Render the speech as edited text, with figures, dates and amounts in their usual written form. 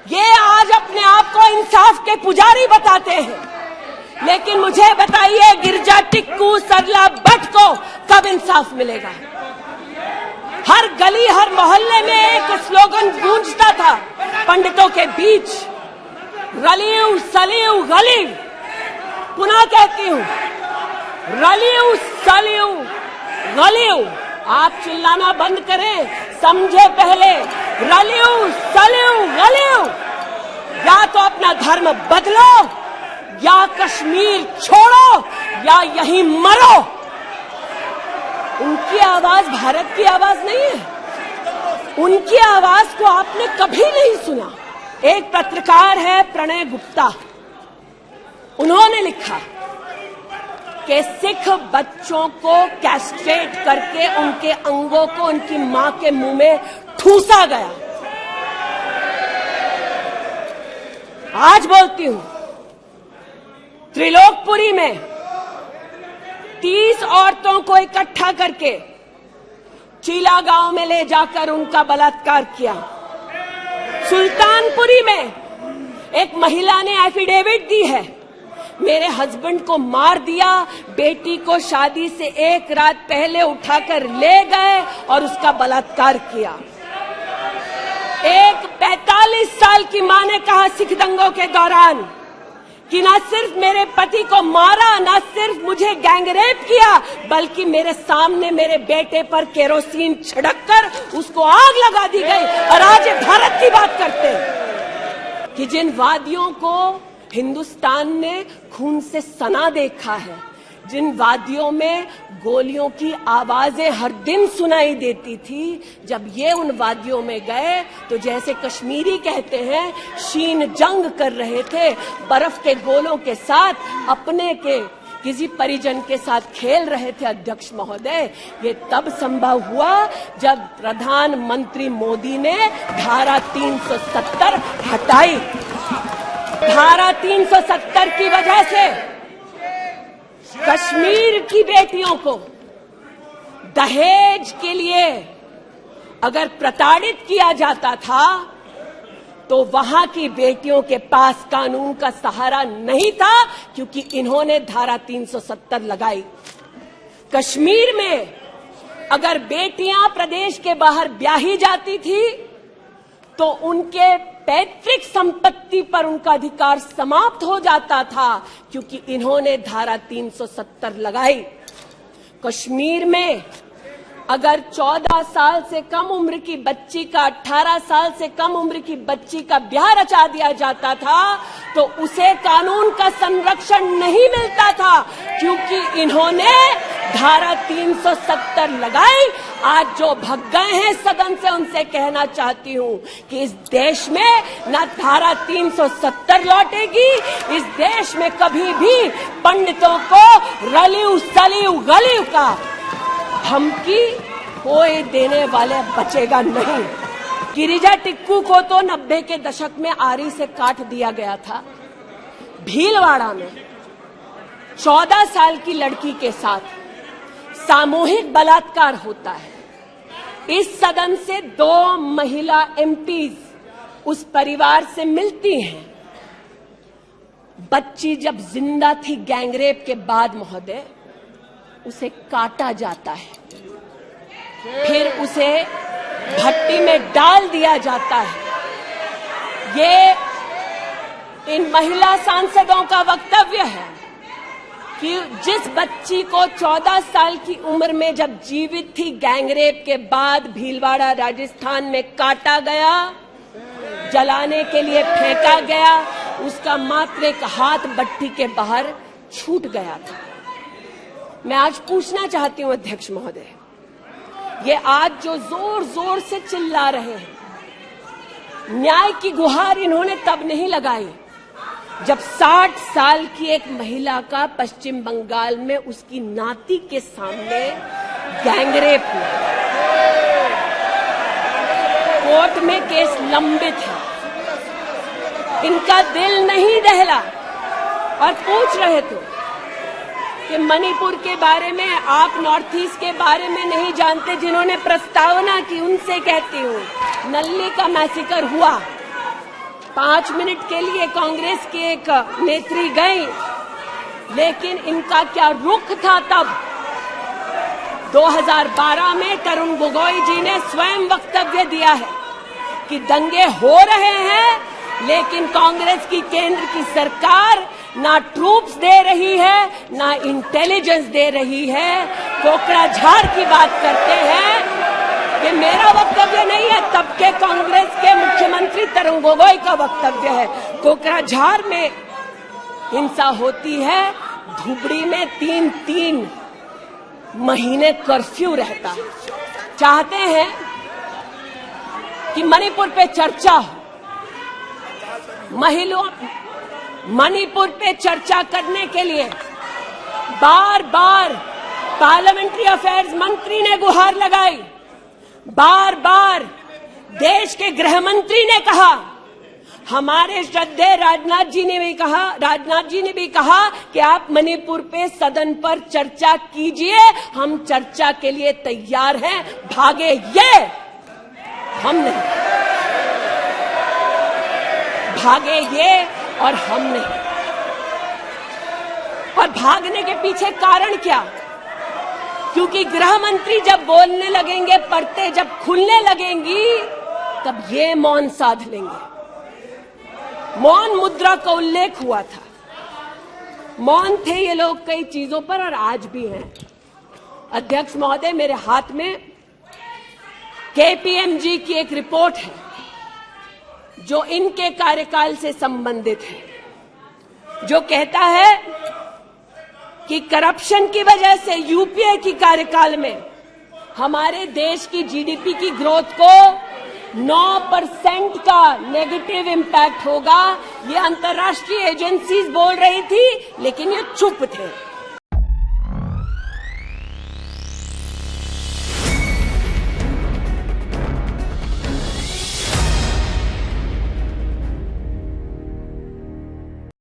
ये आज अपने आप को इंसाफ के पुजारी बताते हैं, लेकिन मुझे बताइए गिरजा टिक्कू सरला भट्ट को कब इंसाफ मिलेगा? हर गली हर मोहल्ले में एक स्लोगन गूंजता था पंडितों के बीच, रलियू सलियू गलियू। पुनः कहती हूं, रलियू सलियू गलियू। आप चिल्लाना बंद करें, समझे पहले, रलियू सलियू गलियू। या तो अपना धर्म बदलो, या कश्मीर छोड़ो, या यहीं मरो। उनकी आवाज भारत की आवाज नहीं है। उनकी आवाज को आपने कभी नहीं सुना। एक पत्रकार है प्रणय गुप्ता, उन्होंने लिखा कि सिख बच्चों को कैस्ट्रेट करके उनके अंगों को उनकी मां के मुंह में ठूसा गया। आज बोलती हूं, त्रिलोकपुरी में 30 औरतों को इकट्ठा करके चीला गांव में ले जाकर उनका बलात्कार किया। सुल्तानपुरी में एक महिला ने एफिडेविट दी है, मेरे हस्बैंड को मार दिया, बेटी को शादी से एक रात पहले उठाकर ले गए और उसका बलात्कार किया। एक 45 साल की मां ने कहा सिख दंगों के दौरान कि न सिर्फ मेरे पति को मारा, न सिर्फ मुझे गैंगरेप किया, बल्कि मेरे सामने मेरे बेटे पर केरोसिन छिड़ककर उसको आग लगा दी गई। और आज भारत की बात करते हैं कि जिन वादियों को हिंदुस्तान ने खून से सना देखा है, जिन वादियों में गोलियों की आवाजें हर दिन सुनाई देती थी, जब ये उन वादियों में गए तो जैसे कश्मीरी कहते हैं शीन जंग कर रहे थे, बर्फ के गोलों के साथ अपने के किसी परिजन के साथ खेल रहे थे। अध्यक्ष महोदय, ये तब संभव हुआ जब प्रधानमंत्री मोदी ने धारा 370 हटाई। धारा 370 की वजह से कश्मीर की बेटियों को दहेज के लिए अगर प्रताड़ित किया जाता था तो वहां की बेटियों के पास कानून का सहारा नहीं था, क्योंकि इन्होंने धारा 370 लगाई। कश्मीर में अगर बेटियां प्रदेश के बाहर ब्याही जाती थी तो उनके पैतृक संपत्ति पर उनका अधिकार समाप्त हो जाता था, क्योंकि इन्होंने धारा 370 लगाई। कश्मीर में अगर 14 साल से कम उम्र की बच्ची का 18 साल से कम उम्र की बच्ची का ब्याह रचा दिया जाता था तो उसे कानून का संरक्षण नहीं मिलता था, क्योंकि इन्होंने धारा 370 लगाई। आज जो भग गए हैं सदन से उनसे कहना चाहती हूं कि इस देश में न धारा 370 लौटेगी, इस देश में कभी भी पंडितों को रलियू सलियू गलियू का धमकी कोई देने वाले बचेगा नहीं। गिरिजा टिक्कू को तो 90 के दशक में आरी से काट दिया गया था। भीलवाड़ा में 14 साल की लड़की के साथ सामूहिक बलात्कार होता है। इस सदन से 2 महिला एमपीज उस परिवार से मिलती हैं। बच्ची जब जिंदा थी गैंगरेप के बाद महोदय, उसे काटा जाता है, फिर उसे भट्टी में डाल दिया जाता है। ये इन महिला सांसदों का वक्तव्य है कि जिस बच्ची को 14 साल की उम्र में जब जीवित थी गैंगरेप के बाद भीलवाड़ा राजस्थान में काटा गया, जलाने के लिए फेंका गया, उसका मात्र एक हाथ भट्टी के बाहर छूट गया था। मैं आज पूछना चाहती हूं अध्यक्ष महोदय, ये आज जो जोर जोर से चिल्ला रहे हैं, न्याय की गुहार इन्होंने तब नहीं लगाई जब 60 साल की एक महिला का पश्चिम बंगाल में उसकी नाती के सामने गैंगरेप हुआ। कोर्ट में केस लंबित है, इनका दिल नहीं दहला और पूछ रहे थे कि मणिपुर के बारे में आप नॉर्थ ईस्ट के बारे में नहीं जानते। जिन्होंने प्रस्तावना की उनसे कहती हूं, नल्ली का मैसेकर हुआ, 5 मिनट के लिए कांग्रेस की एक नेत्री गई, लेकिन इनका क्या रुख था तब। 2012 में तरुण गोगोई जी ने स्वयं वक्तव्य दिया है कि दंगे हो रहे हैं, लेकिन कांग्रेस की केंद्र की सरकार ना ट्रूप्स दे रही है, ना इंटेलिजेंस दे रही है। कोकराझार की बात करते हैं, ये मेरा वक्तव्य नहीं है, तब के कांग्रेस के मुख्यमंत्री तरुण गोगोई का वक्तव्य है। कोकराझार में हिंसा होती है, धुबड़ी में 3-3 महीने कर्फ्यू रहता है। चाहते हैं कि मणिपुर पे चर्चा हो, मणिपुर पे चर्चा करने के लिए बार बार पार्लियामेंट्री अफेयर्स मंत्री ने गुहार लगाई, बार बार देश के गृह मंत्री ने कहा, हमारे श्रद्धेय राजनाथ जी ने भी कहा कि आप मणिपुर पे सदन पर चर्चा कीजिए, हम चर्चा के लिए तैयार हैं, भागे ये, हम नहीं, भागे ये और हम नहीं। और भागने के पीछे कारण क्या? क्योंकि गृह मंत्री जब बोलने लगेंगे, परतें जब खुलने लगेंगी, तब ये मौन साध लेंगे। मौन मुद्रा का उल्लेख हुआ था, मौन थे ये लोग कई चीजों पर और आज भी हैं। अध्यक्ष महोदय, मेरे हाथ में KPMG की एक रिपोर्ट है जो इनके कार्यकाल से संबंधित है, जो कहता है कि करप्शन की वजह से यूपीए की कार्यकाल में हमारे देश की जीडीपी की ग्रोथ को 9% का नेगेटिव इंपैक्ट होगा। ये अंतर्राष्ट्रीय एजेंसीज बोल रही थी, लेकिन ये चुप थे।